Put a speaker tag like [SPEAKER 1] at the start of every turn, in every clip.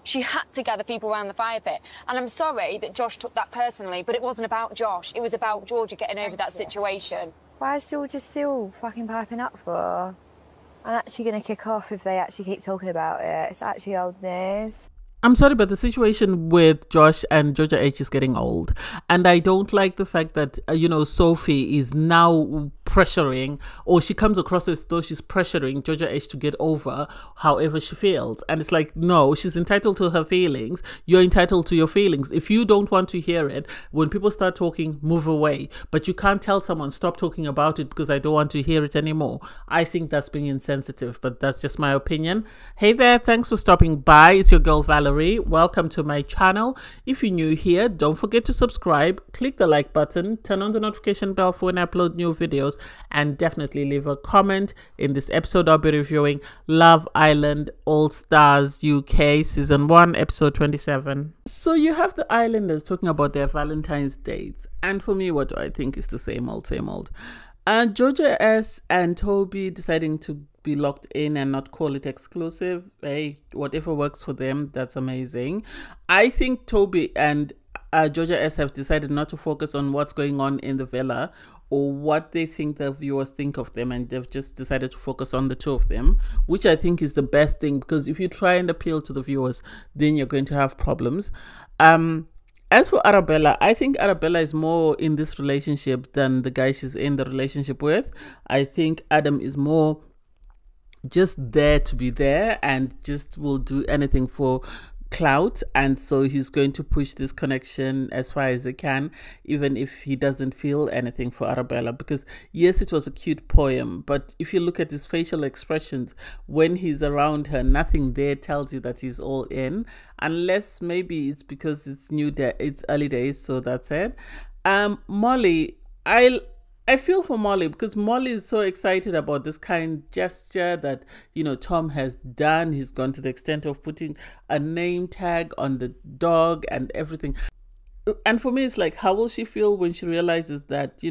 [SPEAKER 1] She had to gather people around the fire pit. And I'm sorry that Josh took that personally, but it wasn't about Josh. It was about Georgia getting over that situation.
[SPEAKER 2] Why is Georgia still fucking piping up for her? I'm actually going to kick off if they actually keep talking about it. It's actually old news.
[SPEAKER 3] I'm sorry, but the situation with Josh and Georgia H is getting old. And I don't like the fact that, Sophie is now pressuring, or she comes across as though she's pressuring Georgia H to get over however she feels. And it's like, no, she's entitled to her feelings. You're entitled to your feelings. If you don't want to hear it, when people start talking, move away. But you can't tell someone, stop talking about it because I don't want to hear it anymore. I think that's being insensitive, but that's just my opinion. Hey there, thanks for stopping by. It's your girl Valerie. Welcome to my channel. If you're new here, don't forget to subscribe, click the like button, turn on the notification bell for when I upload new videos, and definitely leave a comment. In this episode, I'll be reviewing Love Island All Stars UK Season 1, Episode 27. So you have the Islanders talking about their Valentine's dates, and for me, what do I think is the same old, same old. Georgia S and Toby deciding to be locked in and not call it exclusive. Hey, whatever works for them, that's amazing. I think Toby and Georgia S have decided not to focus on what's going on in the villa or what they think the viewers think of them, and they've just decided to focus on the two of them, which I think is the best thing, because if you try and appeal to the viewers, then you're going to have problems. As for Arabella, I think Arabella is more in this relationship than the guy she's in the relationship with. I think Adam is more just there to be there and just will do anything for clout, and so he's going to push this connection as far as he can, even if he doesn't feel anything for Arabella. Because yes, it was a cute poem, but if you look at his facial expressions when he's around her, nothing there tells you that he's all in, unless maybe it's because it's it's early days, so that's it. Molly, I feel for Molly, because Molly is so excited about this kind gesture that, Tom has done. He's gone to the extent of putting a name tag on the dog and everything. And for me, it's like, how will she feel when she realizes that,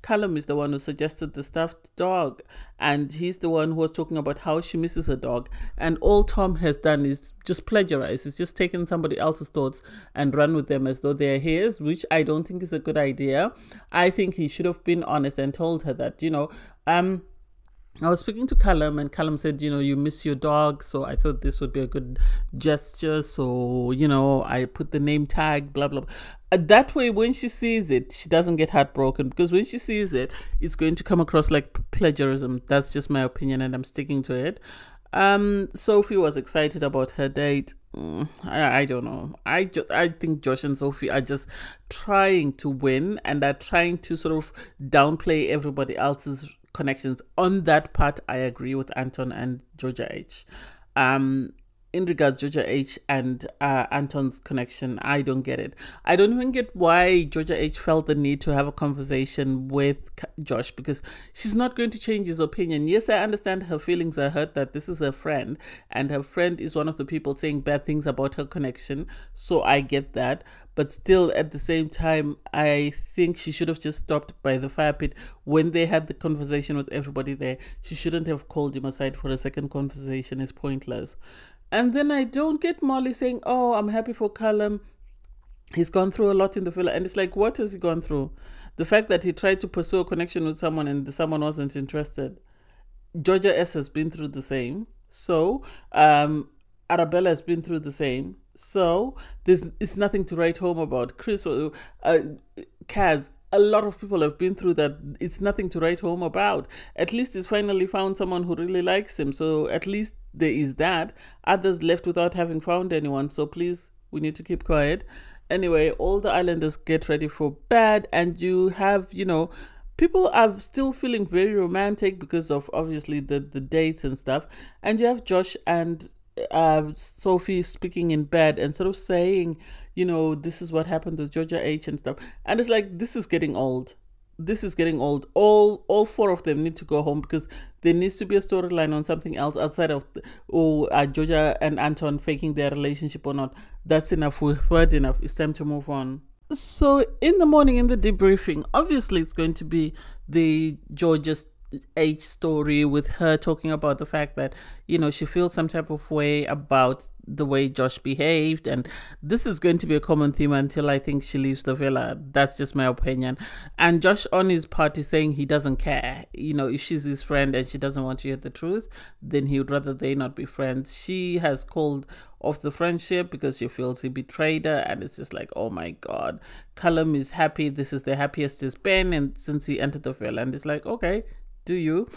[SPEAKER 3] Callum is the one who suggested the stuffed dog, and he's the one who was talking about how she misses her dog, and all Tom has done is just plagiarize. He's just taken somebody else's thoughts and run with them as though they're his, which I don't think is a good idea. I think he should have been honest and told her that, I was speaking to Callum, and Callum said, you miss your dog, so I thought this would be a good gesture. So, I put the name tag, blah, blah, blah. That way, when she sees it, she doesn't get heartbroken, because when she sees it, it's going to come across like plagiarism. That's just my opinion, and I'm sticking to it. Sophie was excited about her date. I don't know. I think Josh and Sophie are just trying to win, and are trying to sort of downplay everybody else's connections. On that part, I agree with Anton and Georgia H. In regards to Georgia H and Anton's connection, I don't get it. I don't even get why Georgia H felt the need to have a conversation with Josh, because she's not going to change his opinion. Yes, I understand her feelings are hurt that this is her friend, and her friend is one of the people saying bad things about her connection, so I get that. But still, at the same time, I think she should have just stopped by the fire pit when they had the conversation with everybody there. She shouldn't have called him aside for a second conversation. It's pointless. And then I don't get Molly saying, oh, I'm happy for Callum. He's gone through a lot in the villa. And it's like, what has he gone through? The fact that he tried to pursue a connection with someone and someone wasn't interested. Georgia S has been through the same. So, Arabella has been through the same. So, it's nothing to write home about. Chris, Kaz, a lot of people have been through that. It's nothing to write home about. At least he's finally found someone who really likes him. So at least there is that. Others left without having found anyone. So please, we need to keep quiet. Anyway, all the Islanders get ready for bed. And you have, people are still feeling very romantic because of obviously the dates and stuff. And you have Josh and Sophie speaking in bed and sort of saying, this is what happened to Georgia H and stuff. And it's like, this is getting old. This is getting old. All four of them need to go home, because there needs to be a storyline on something else outside of Georgia and Anton faking their relationship or not. That's enough. We've heard enough. It's time to move on. So in the morning, in the debriefing, obviously it's going to be the Georgia H story with her talking about the fact that, you know, she feels some type of way about the way Josh behaved, and this is going to be a common theme until I think she leaves the villa. That's just my opinion. And Josh on his part is saying he doesn't care. You know, if she's his friend and she doesn't want to hear the truth, then he would rather they not be friends. She has called off the friendship because she feels he betrayed her, and it's just like, oh my god. Callum is happy. This is the happiest he's been and since he entered the villa, and it's like, okay, do you?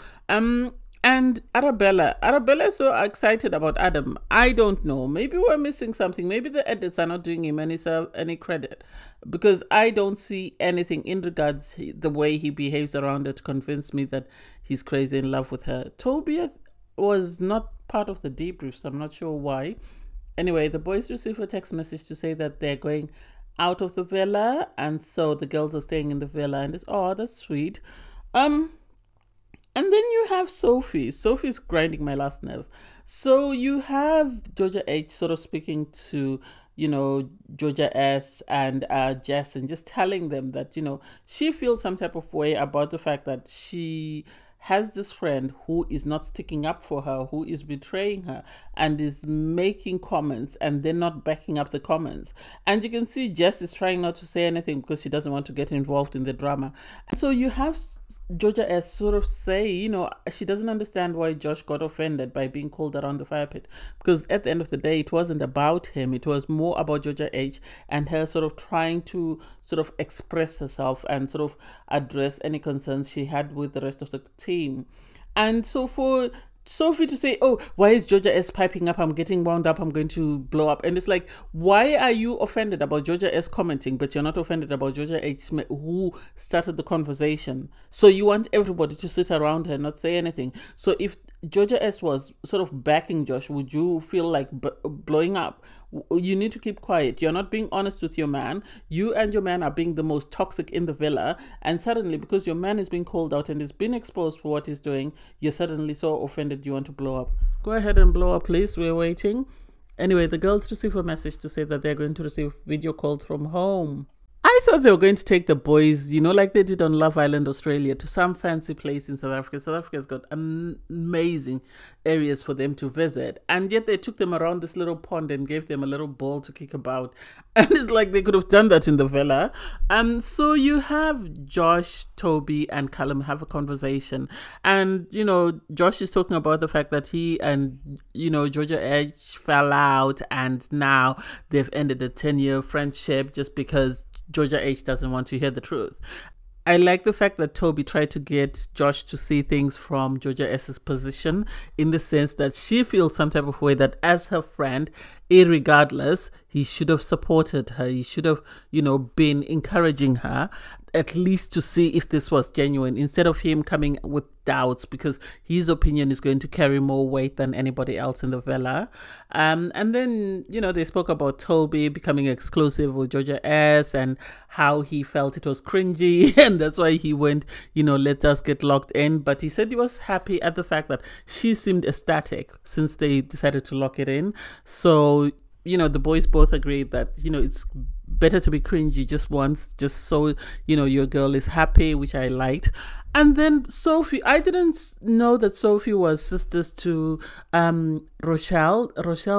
[SPEAKER 3] And Arabella is so excited about Adam. I don't know. Maybe we're missing something. Maybe the edits are not doing him any credit, because I don't see anything in regards the way he behaves around her to convince me that he's crazy in love with her. Toby was not part of the debrief, so I'm not sure why. Anyway, the boys receive a text message to say that they're going out of the villa, and so the girls are staying in the villa, and it's, oh, that's sweet. And then you have Sophie. Sophie's grinding my last nerve. So you have Georgia H sort of speaking to, you know, Georgia S and Jess, and just telling them that, you know, she feels some type of way about the fact that she has this friend who is not sticking up for her, who is betraying her, and is making comments and then not backing up the comments. And you can see Jess is trying not to say anything because she doesn't want to get involved in the drama. So you have Georgia S sort of say, you know, she doesn't understand why Josh got offended by being called around the fire pit, because at the end of the day, it wasn't about him. It was more about Georgia H and her sort of trying to sort of express herself and sort of address any concerns she had with the rest of the team. And so for Sophie to say, oh, why is Georgia S piping up? I'm getting wound up. I'm going to blow up. And it's like, why are you offended about Georgia S commenting, but you're not offended about Georgia H, who started the conversation? So you want everybody to sit around her, not say anything. So if Georgia S was sort of backing Josh, would you feel like blowing up? You need to keep quiet. You're not being honest with your man. You and your man are being the most toxic in the villa, and suddenly, because your man is being called out and is being exposed for what he's doing, you're suddenly so offended you want to blow up. Go ahead and blow up, please. We're waiting. Anyway, the girls receive a message to say that they're going to receive video calls from home. I thought they were going to take the boys, you know, like they did on Love Island Australia, to some fancy place in South Africa. South Africa's got amazing areas for them to visit, and yet they took them around this little pond and gave them a little ball to kick about. And it's like they could have done that in the villa. So you have Josh, Toby, and Callum have a conversation, and, you know, Josh is talking about the fact that he and, you know, Georgia H fell out, and now they've ended a 10-year friendship just because Georgia H doesn't want to hear the truth. I like the fact that Toby tried to get Josh to see things from Georgia S's position, in the sense that she feels some type of way that as her friend, irregardless, he should have supported her. He should have, you know, been encouraging her, at least to see if this was genuine, instead of him coming with doubts, because his opinion is going to carry more weight than anybody else in the villa. And then, you know, they spoke about Toby becoming exclusive with Georgia S and how he felt it was cringy, and that's why he went, you know, let us get locked in. But he said he was happy at the fact that she seemed ecstatic since they decided to lock it in. So, you know, the boys both agreed that, you know, it's better to be cringy just once, just so, you know, your girl is happy, which I liked. And then Sophie, I didn't know that Sophie was sisters to Rochelle.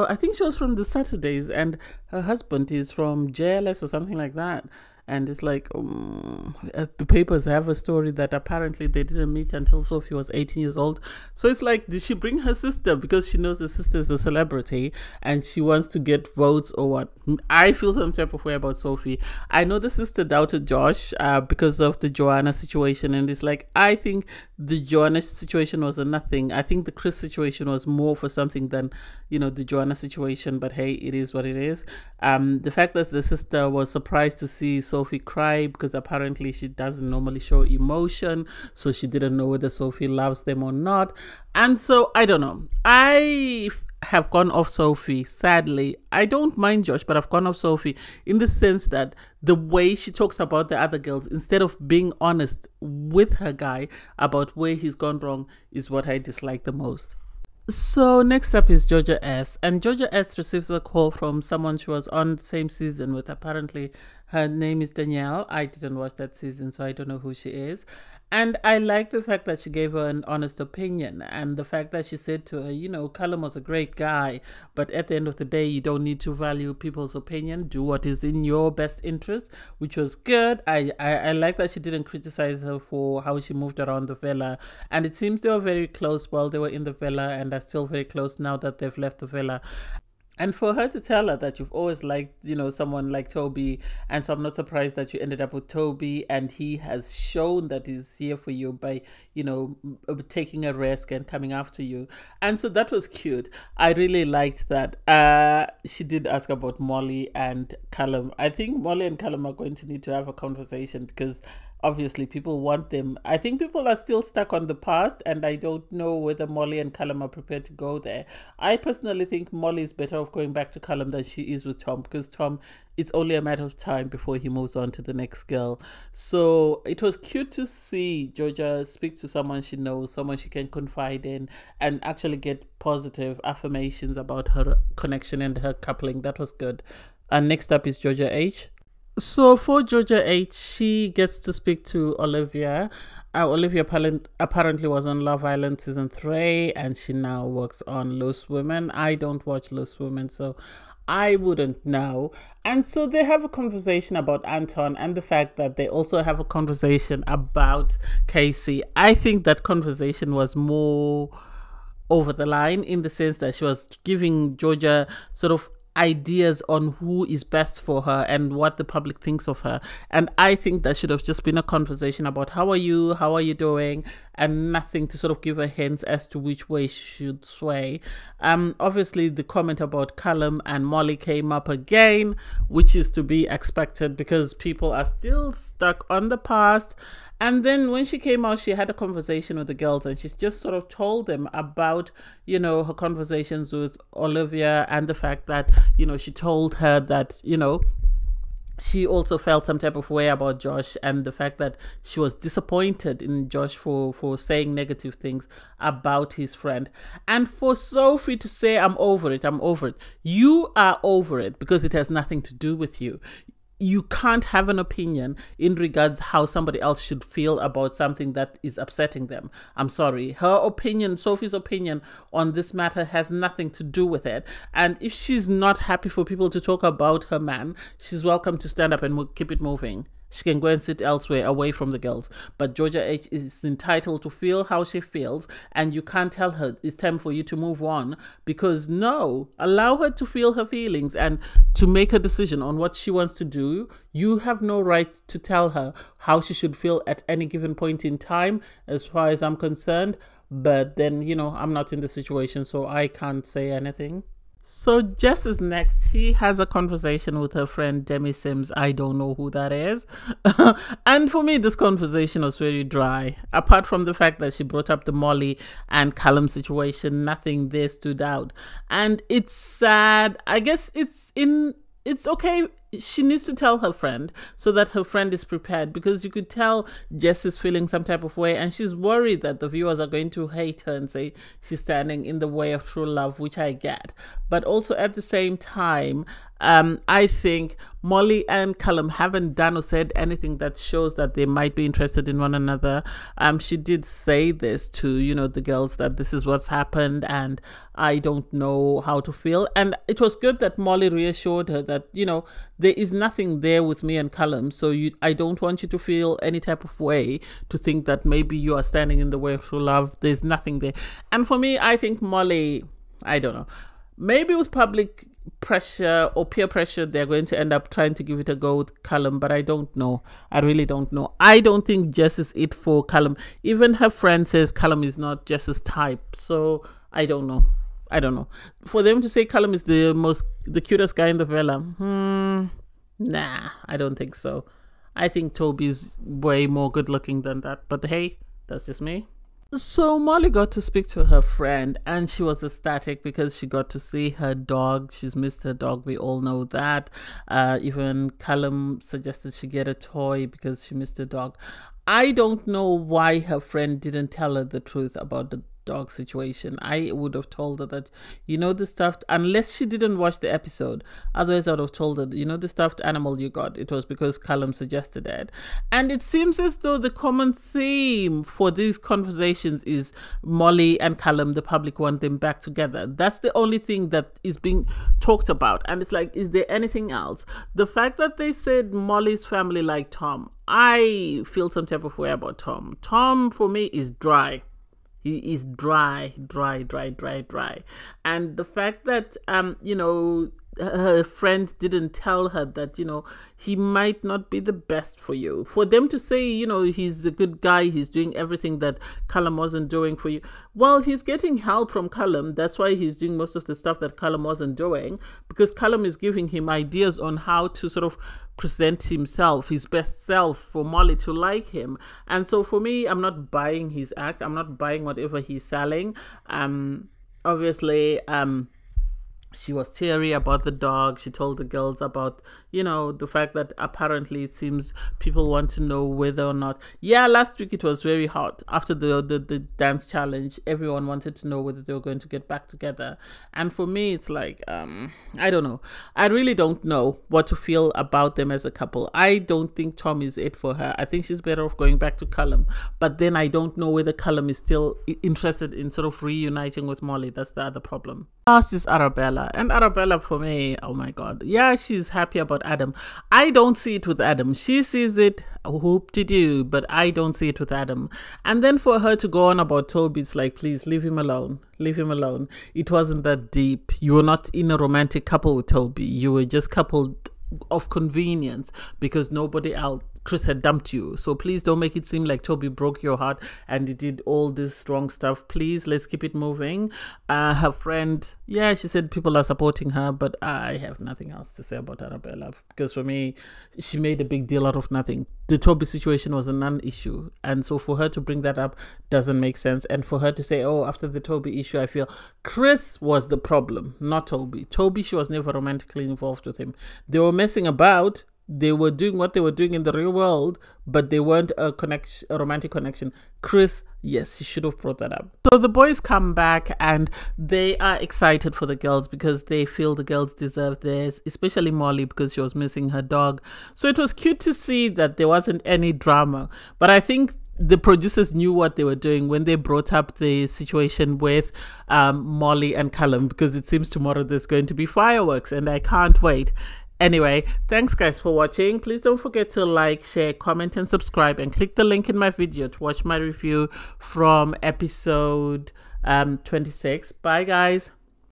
[SPEAKER 3] I think she was from the Saturdays, and her husband is from JLS or something like that. And it's like, the papers have a story that apparently they didn't meet until Sophie was 18 years old. So it's like, did she bring her sister because she knows the sister is a celebrity and she wants to get votes, or what? I feel some type of way about Sophie. I know the sister doubted Josh because of the Joanna situation. And it's like, I think the Joanna situation was a nothing. I think the Chris situation was more for something than, you know, the Joanna situation. But hey, it is what it is. The fact that the sister was surprised to see Sophie cry, because apparently she doesn't normally show emotion, so she didn't know whether Sophie loves them or not. And so I don't know, I have gone off Sophie. Sadly, I don't mind Josh, but I've gone off Sophie in the sense that the way she talks about the other girls, instead of being honest with her guy about where he's gone wrong, is what I dislike the most. So next up is Georgia S. And Georgia S receives a call from someone she was on the same season with. Apparently her name is Danielle. I didn't watch that season, so I don't know who she is. And I like the fact that she gave her an honest opinion, and the fact that she said to her, you know, Callum was a great guy, but at the end of the day, you don't need to value people's opinion. Do what is in your best interest, which was good. I like that she didn't criticize her for how she moved around the villa. And it seems they were very close while they were in the villa, and are still very close now that they've left the villa. And for her to tell her that you've always liked, you know, someone like Toby, and so I'm not surprised that you ended up with Toby, and he has shown that he's here for you by, you know, taking a risk and coming after you. And so that was cute. I really liked that. She did ask about Molly and Callum. I think Molly and Callum are going to need to have a conversation, because obviously people want them. I think people are still stuck on the past, and I don't know whether Molly and Callum are prepared to go there. I personally think Molly is better off going back to Callum than she is with Tom, because Tom, it's only a matter of time before he moves on to the next girl. So it was cute to see Georgia speak to someone she knows, someone she can confide in, and actually get positive affirmations about her connection and her coupling. That was good. And next up is Georgia H. So for Georgia H, she gets to speak to Olivia. Olivia apparently was on Love Island season 3, and she now works on Loose Women. I don't watch Loose Women, so I wouldn't know. And so they have a conversation about Anton, and the fact that they also have a conversation about Casey. I think that conversation was more over the line, in the sense that she was giving Georgia sort of ideas on who is best for her and what the public thinks of her. And I think that should have just been a conversation about how are you doing, and nothing to sort of give her hints as to which way she should sway. Obviously the comment about Callum and Molly came up again, which is to be expected because people are still stuck on the past. And then when she came out, she had a conversation with the girls, and she's just sort of told them about, you know, her conversations with Olivia, and the fact that, you know, she told her that, you know, she also felt some type of way about Josh, and the fact that she was disappointed in Josh for saying negative things about his friend. And for Sophie to say, I'm over it. You are over it because it has nothing to do with you. You can't have an opinion in regards how somebody else should feel about something that is upsetting them. I'm sorry. Her opinion, Sophie's opinion on this matter has nothing to do with it. And if she's not happy for people to talk about her man, she's welcome to stand up and keep it moving. She can go and sit elsewhere away from the girls. But Georgia H is entitled to feel how she feels, and you can't tell her it's time for you to move on, because no, allow her to feel her feelings and to make a decision on what she wants to do. You have no right to tell her how she should feel at any given point in time, as far as I'm concerned. But then, you know, I'm not in the situation, so I can't say anything. So Jess is next. She has a conversation with her friend Demi Sims. I don't know who that is. And for me, this conversation was very dry. Apart from the fact that she brought up the Molly and Callum situation, nothing there stood out. And it's sad. I guess it's okay. She needs to tell her friend so that her friend is prepared, because you could tell Jess is feeling some type of way, and she's worried that the viewers are going to hate her and say she's standing in the way of true love, which I get. But also at the same time, I think Molly and Callum haven't done or said anything that shows that they might be interested in one another. She did say this to, you know, the girls, that this is what's happened and I don't know how to feel. And it was good that Molly reassured her that, you know, there is nothing there with me and Callum, so I don't want you to feel any type of way to think that maybe you are standing in the way of true love. There's nothing there. And for me, I think Molly, I don't know, maybe with public pressure or peer pressure, they're going to end up trying to give it a go with Callum, but I don't know. I really don't know. I don't think Jess is it for Callum. Even her friend says Callum is not Jess's type, so I don't know. For them to say Callum is the cutest guy in the villa, nah, I don't think so. I think Toby's way more good looking than that, but hey, that's just me. So Molly got to speak to her friend, and she was ecstatic because she got to see her dog. She's missed her dog, we all know that. Even Callum suggested she get a toy because she missed her dog. I don't know why her friend didn't tell her the truth about dog situation. I would have told her that, you know, the stuffed, unless she didn't watch the episode, otherwise I would have told her, you know, the stuffed animal you got, it was because Callum suggested it. And it seems as though the common theme for these conversations is Molly and Callum, the public want them back together. That's the only thing that is being talked about. And it's like, is there anything else? The fact that they said Molly's family like Tom, I feel some type of way about Tom. Tom, for me, is dry. He is dry. And the fact that, you know, her friend didn't tell her that, you know, he might not be the best for you. For them to say, you know, he's a good guy, he's doing everything that Callum wasn't doing for you. Well, he's getting help from Callum. That's why he's doing most of the stuff that Callum wasn't doing, because Callum is giving him ideas on how to sort of present himself, his best self, for Molly to like him. And so for me, I'm not buying his act. I'm not buying whatever he's selling. Obviously, she was teary about the dog. She told the girls about, you know, the fact that apparently it seems people want to know whether or not. Yeah, last week it was very hot. After the dance challenge, everyone wanted to know whether they were going to get back together. And for me, it's like, I don't know. I really don't know what to feel about them as a couple. I don't think Tom is it for her. I think she's better off going back to Callum. But then I don't know whether Callum is still interested in sort of reuniting with Molly. That's the other problem. Last is Arabella. And Arabella, for me, oh my God. Yeah, she's happy about Adam. I don't see it with Adam. She sees it, whoop-de-doo, but I don't see it with Adam. And then for her to go on about Toby, it's like, please leave him alone. Leave him alone. It wasn't that deep. You were not in a romantic couple with Toby. You were just coupled of convenience because nobody else, Chris had dumped you. So please don't make it seem like Toby broke your heart and he did all this wrong stuff. Please, let's keep it moving. Her friend, yeah, she said people are supporting her, but I have nothing else to say about Arabella, because for me, she made a big deal out of nothing. The Toby situation was a non-issue, and so for her to bring that up doesn't make sense. And for her to say, oh, after the Toby issue, I feel Chris was the problem, not Toby. Toby, she was never romantically involved with him. They were messing about. They were doing what they were doing in the real world, but they weren't a romantic connection. Chris, yes, he should have brought that up. So the boys come back and they are excited for the girls because they feel the girls deserve this, especially Molly because she was missing her dog. So it was cute to see that there wasn't any drama. But I think the producers knew what they were doing when they brought up the situation with Molly and Callum, because it seems tomorrow there's going to be fireworks and I can't wait. Anyway, thanks guys for watching. Please don't forget to like, share, comment and subscribe, and click the link in my video to watch my review from episode 26. Bye guys.